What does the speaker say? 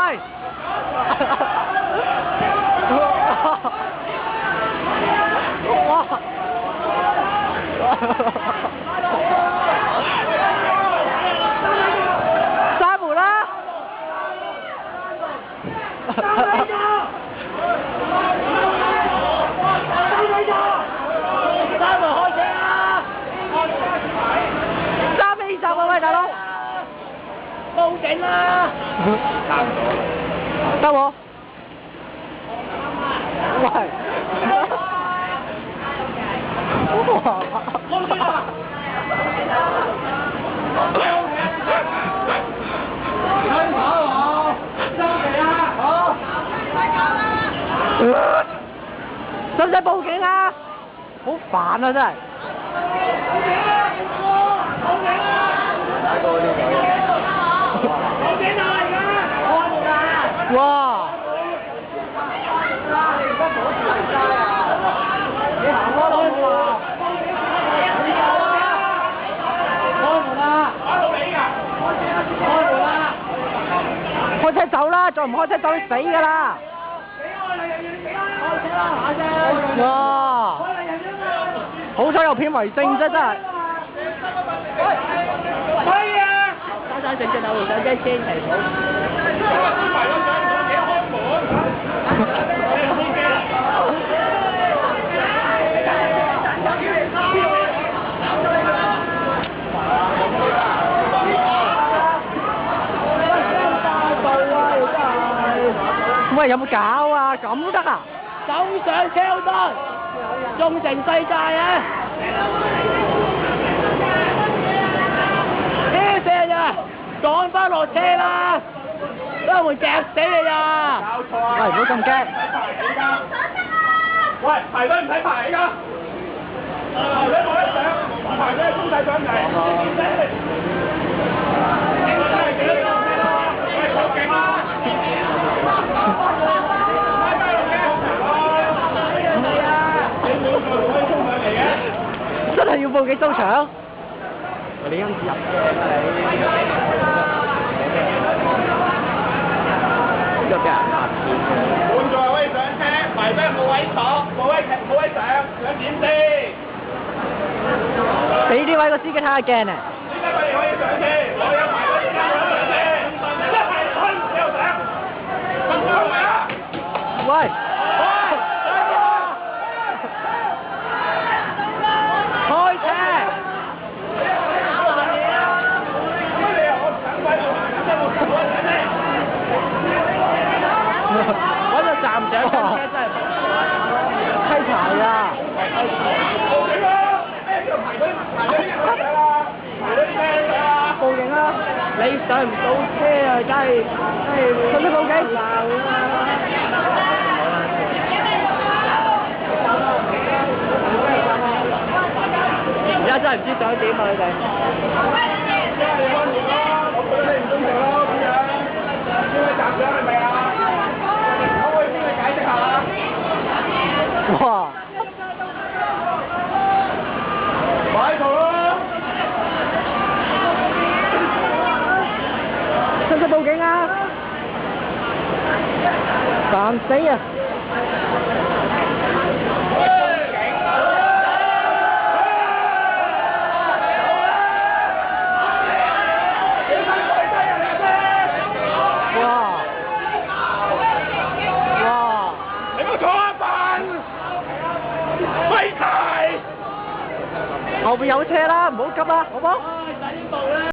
喂！哇！閂門啦！閂門開車啊！揸咩閘啊喂，大佬！報警啦！差唔多。得喎。喂！哇！使唔使報警啊？好煩啊真係！哇！你行開開門啊！開門啊！開門啊！開車走啦！再唔開車走你死㗎啦！哇！好彩有片為證啫，真係。可以啊！揸上隻手扶手車千祈唔好。喂，有冇搞啊？咁得啊？走上車好多，縱成世界啊！黐線啊！趕翻落車啦！都會夾死你啊！搞錯啊！喂，唔好咁驚。喂，排隊唔使排㗎。排隊冇得上，排隊公仔上嚟。喂，報警啦！真係要報警收場？你今次入鏡啊你！呢個俾人拍片嘅。換座位上車，排隊冇位坐，冇位上，想點先？俾呢位個司機睇下鏡啊！點解我哋可以上車？我有排隊而家有上車，一係推唔到上，問到未啊？喂！開車！嗰個站長跟車真係批牌啊！報警啦！咩叫排隊啊？排隊咩啊？報警啦！你上唔到車啊，梗係使唔使報警？鬧啦！而家真係唔知想點啊！佢哋。我覺得你唔公平咯，咁樣。呢位站長係咪啊？可唔可以先去解釋下？哇！擺圖咯！使唔使報警啊？煩死啊！後邊有車啦，唔好急啦，好冇？